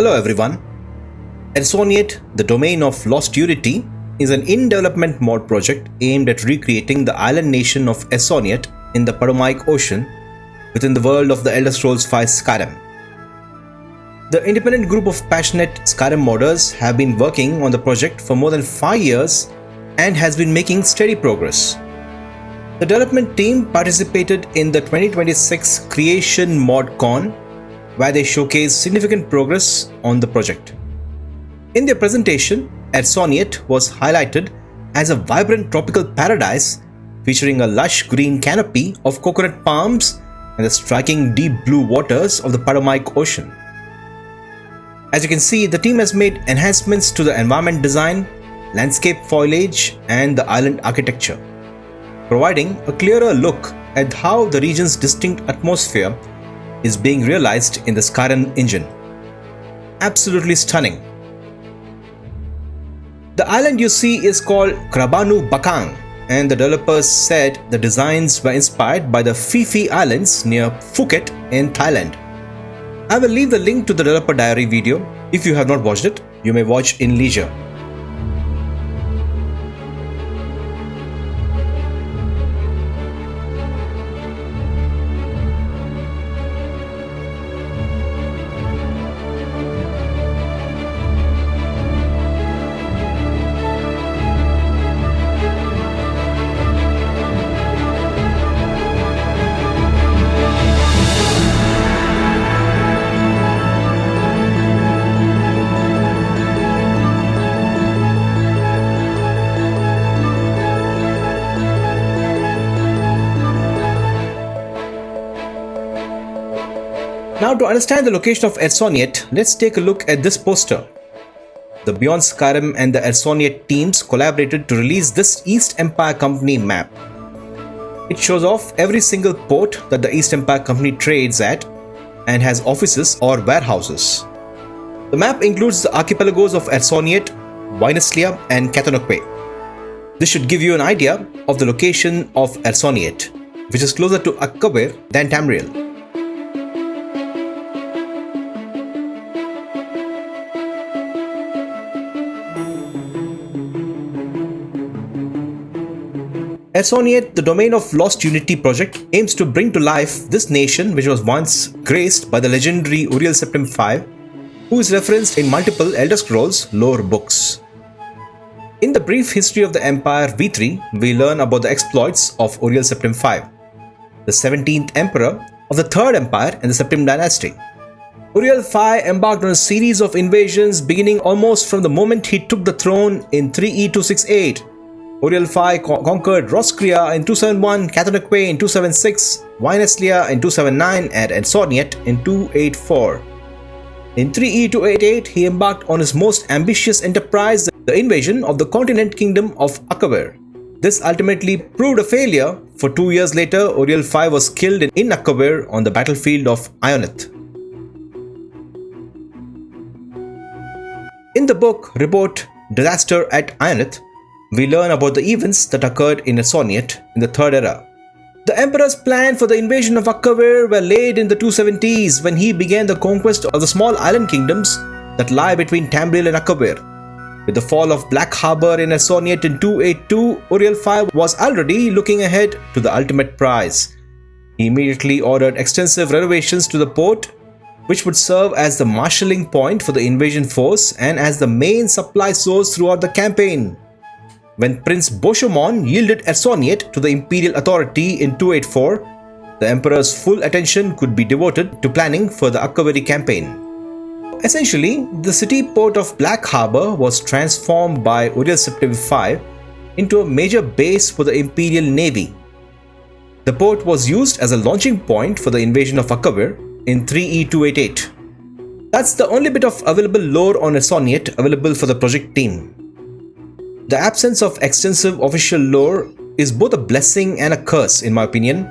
Hello everyone. Esroniet, the domain of Lost Unity, is an in-development mod project aimed at recreating the island nation of Esroniet in the Padomaic Ocean within the world of the Elder Scrolls V Skyrim. The independent group of passionate Skyrim modders have been working on the project for more than 5 years and has been making steady progress. The development team participated in the 2026 Creation ModCon, where they showcased significant progress on the project. In their presentation, Esroniet was highlighted as a vibrant tropical paradise featuring a lush green canopy of coconut palms and the striking deep blue waters of the Padomaic Ocean. As you can see, the team has made enhancements to the environment design, landscape foliage, and the island architecture, providing a clearer look at how the region's distinct atmosphere is being realized in the Skyrim engine. Absolutely stunning. The island you see is called Krabanu Bakang, and the developers said the designs were inspired by the Phi Phi Islands near Phuket in Thailand. I will leave the link to the developer diary video. If you have not watched it, you may watch in leisure. Now, to understand the location of Esroniet, let's take a look at this poster. The Beyond Skyrim and the Esroniet teams collaborated to release this East Empire Company map. It shows off every single port that the East Empire Company trades at and has offices or warehouses. The map includes the archipelagos of Esroniet, Wynaslia, and Katanokwe. This should give you an idea of the location of Esroniet, which is closer to Akkaber than Tamriel. Esroniet, the domain of Lost Unity project, aims to bring to life this nation which was once graced by the legendary Uriel Septim V, who is referenced in multiple Elder Scrolls lore books. In the brief history of the Empire V3, we learn about the exploits of Uriel Septim V, the 17th Emperor of the Third Empire in the Septim dynasty. Uriel V embarked on a series of invasions beginning almost from the moment he took the throne in 3E268. Uriel V conquered Roscria in 271, Katanokwe in 276, Wynaslia in 279, and Esroniet in 284. In 3E288, he embarked on his most ambitious enterprise, the invasion of the continent kingdom of Akkaber. This ultimately proved a failure, for 2 years later Uriel V was killed in Akkaber on the battlefield of Ionith. In the book Report Disaster at Ionith, we learn about the events that occurred in Esroniet in the Third Era. The Emperor's plan for the invasion of Akkaber were laid in the 270s when he began the conquest of the small island kingdoms that lie between Tamriel and Akkaber. With the fall of Black Harbour in Esroniet in 282, Uriel V was already looking ahead to the ultimate prize. He immediately ordered extensive renovations to the port, which would serve as the marshalling point for the invasion force and as the main supply source throughout the campaign. When Prince Boshomon yielded Esroniet to the imperial authority in 284, the emperor's full attention could be devoted to planning for the Akkaberi campaign. Essentially, the city port of Black Harbour was transformed by Uriel Septim V into a major base for the imperial navy. The port was used as a launching point for the invasion of Akkaber in 3E288. That's the only bit of available lore on Esroniet available for the project team. The absence of extensive official lore is both a blessing and a curse in my opinion,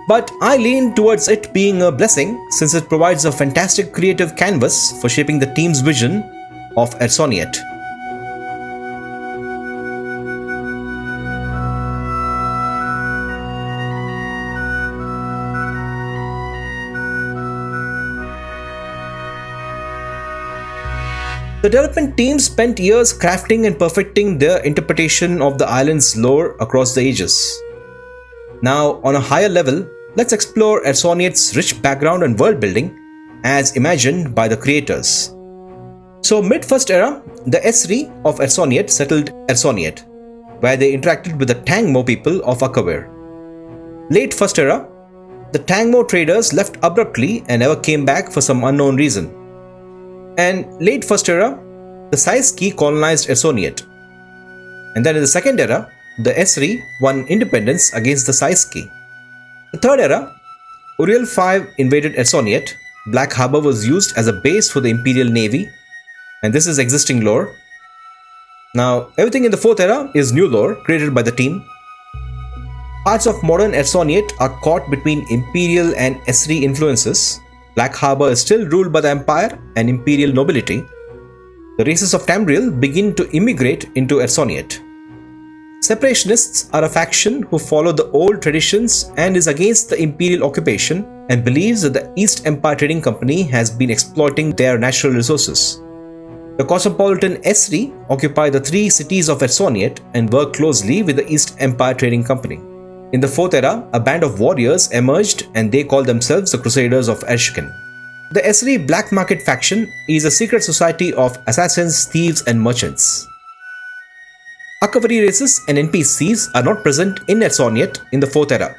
but I lean towards it being a blessing since it provides a fantastic creative canvas for shaping the team's vision of Esroniet. The development team spent years crafting and perfecting their interpretation of the island's lore across the ages. Now, on a higher level, let's explore Esroniet's rich background and world building as imagined by the creators. So, mid-First Era, the Esri of Esroniet settled Esroniet, where they interacted with the Tangmo people of Akawir. Late First Era, the Tangmo traders left abruptly and never came back for some unknown reason. And late First Era, the Saiski colonized Esroniet. And then in the Second Era, the Esri won independence against the Saiski. The Third Era, Uriel V invaded Esroniet. Black Harbor was used as a base for the Imperial Navy, and this is existing lore. Now, everything in the Fourth Era is new lore created by the team. Parts of modern Esroniet are caught between Imperial and Esri influences. Black Harbor is still ruled by the Empire and Imperial nobility. The races of Tamriel begin to immigrate into Esroniet. Separationists are a faction who follow the old traditions and is against the Imperial occupation and believes that the East Empire Trading Company has been exploiting their natural resources. The cosmopolitan Esri occupy the three cities of Esroniet and work closely with the East Empire Trading Company. In the Fourth Era, a band of warriors emerged and they call themselves the Crusaders of Ershkigal. The Esri Black Market faction is a secret society of assassins, thieves and merchants. Akawari races and NPCs are not present in Esroniet in the Fourth Era.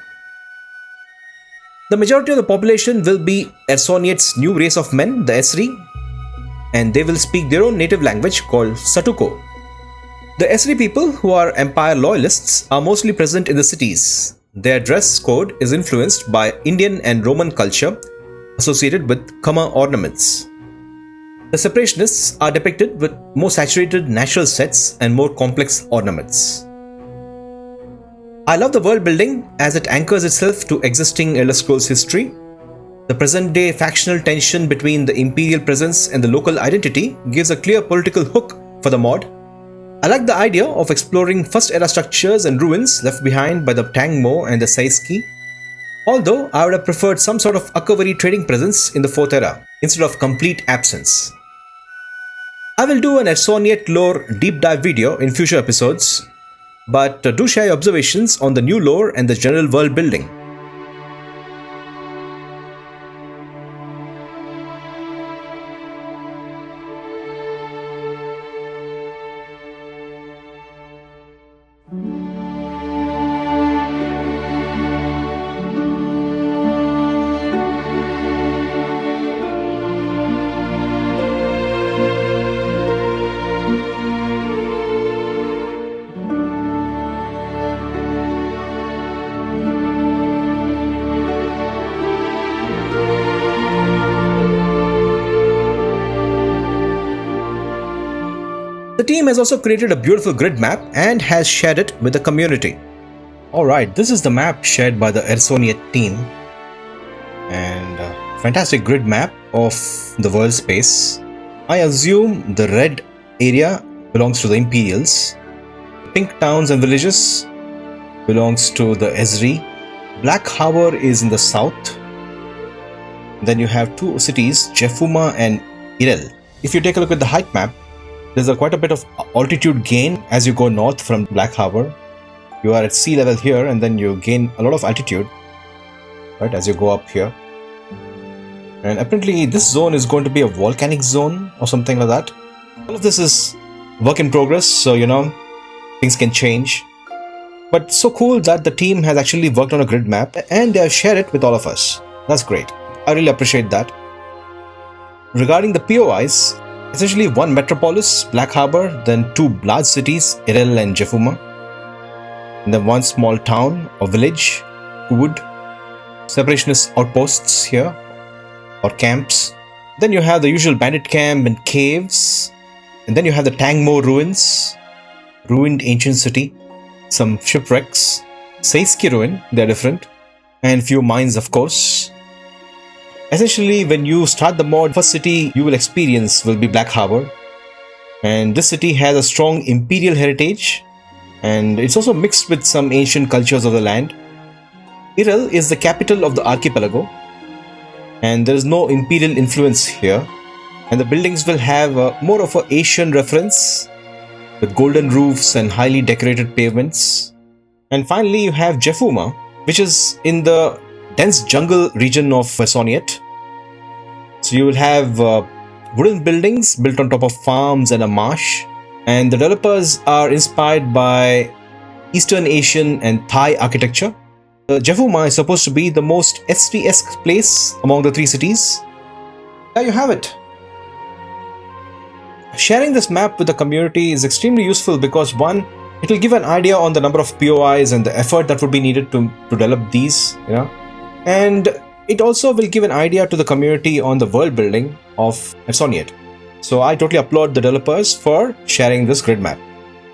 The majority of the population will be Esroniet's new race of men, the Esri, and they will speak their own native language called Satuko. The Esri people, who are Empire loyalists, are mostly present in the cities. Their dress code is influenced by Indian and Roman culture associated with Kama ornaments. The Separationists are depicted with more saturated natural sets and more complex ornaments. I love the world building as it anchors itself to existing Elder Scrolls history. The present-day factional tension between the Imperial presence and the local identity gives a clear political hook for the mod. I like the idea of exploring First Era structures and ruins left behind by the Tangmo and the Saiski, although I would have preferred some sort of Akawari trading presence in the Fourth Era instead of complete absence. I will do an Esroniet lore deep dive video in future episodes, but do share your observations on the new lore and the general world building. The team has also created a beautiful grid map and has shared it with the community. Alright, this is the map shared by the Esroniet team, and a fantastic grid map of the world space. I assume the red area belongs to the Imperials, pink towns and villages belongs to the Esri, Black Harbor is in the south, then you have two cities, Jefuma and Irel. If you take a look at the height map, there's quite a bit of altitude gain as you go north from Black Harbor. You are at sea level here and then you gain a lot of altitude, right, as you go up here. And apparently this zone is going to be a volcanic zone or something like that. All of this is work in progress, so things can change. But it's so cool that the team has actually worked on a grid map and they have shared it with all of us. That's great. I really appreciate that. Regarding the POIs, essentially one metropolis, Black Harbor, then two large cities, Irel and Jefuma, and then one small town or village, Wood, separationist outposts here, or camps. Then you have the usual bandit camp and caves, and then you have the Tangmo ruins, ruined ancient city, some shipwrecks, Saiski ruin, they're different, and few mines of course. Essentially, when you start the mod, first city you will experience will be Black Harbor, and this city has a strong imperial heritage and it's also mixed with some ancient cultures of the land. Irel is the capital of the archipelago and there is no imperial influence here. And the buildings will have more of an Asian reference with golden roofs and highly decorated pavements. And finally, you have Jefuma, which is in the dense jungle region of Esroniet. So you will have wooden buildings built on top of farms and a marsh. And the developers are inspired by Eastern Asian and Thai architecture. Jefuma is supposed to be the most Esri-esque place among the 3 cities. There you have it. Sharing this map with the community is extremely useful because one, it will give an idea on the number of POIs and the effort that would be needed to develop these, and it also will give an idea to the community on the world building of Esroniet. So I totally applaud the developers for sharing this grid map.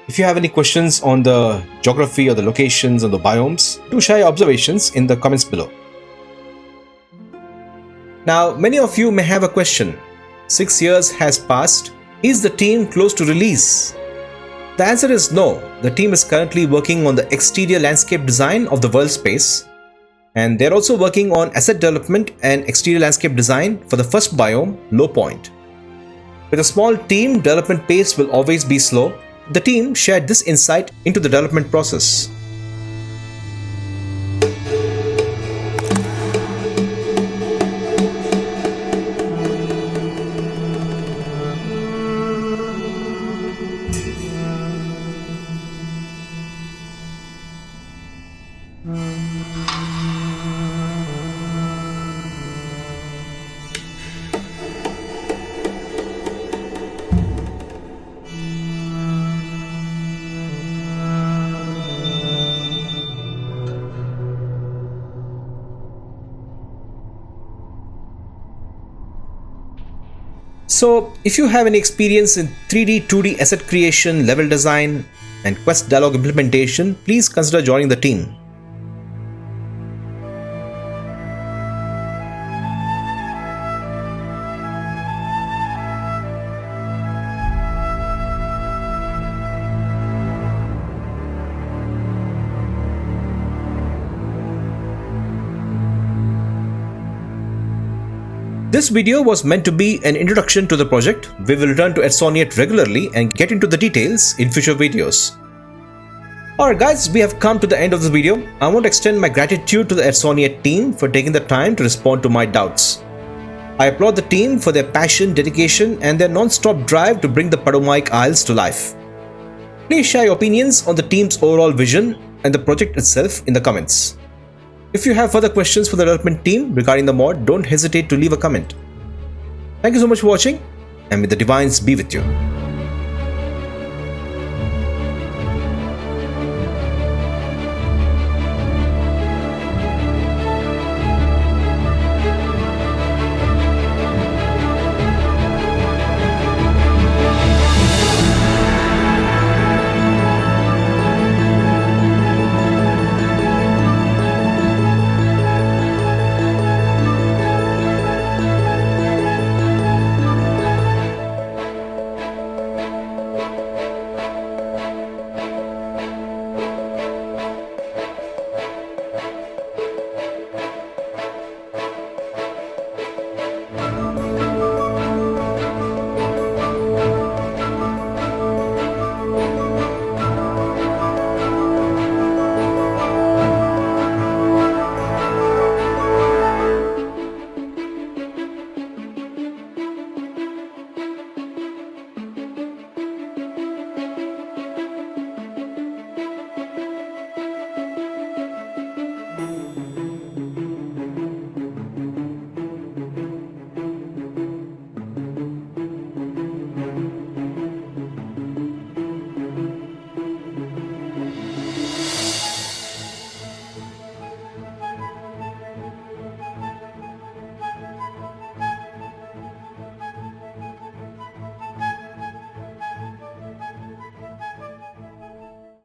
If you have any questions on the geography or the locations or the biomes, do share your observations in the comments below. Now, many of you may have a question. 6 years has passed. Is the team close to release? The answer is no. The team is currently working on the exterior landscape design of the world space, and they're also working on asset development and exterior landscape design for the first biome, Low Point. With a small team, development pace will always be slow. The team shared this insight into the development process. So, if you have any experience in 3D, 2D asset creation, level design, and quest dialogue implementation, please consider joining the team. This video was meant to be an introduction to the project. We will return to Esroniet regularly and get into the details in future videos. Alright guys, we have come to the end of this video. I want to extend my gratitude to the Esroniet team for taking the time to respond to my doubts. I applaud the team for their passion, dedication, and their non-stop drive to bring the Padomaic Isles to life. Please share your opinions on the team's overall vision and the project itself in the comments. If you have further questions for the development team regarding the mod, don't hesitate to leave a comment. Thank you so much for watching, and may the divines be with you.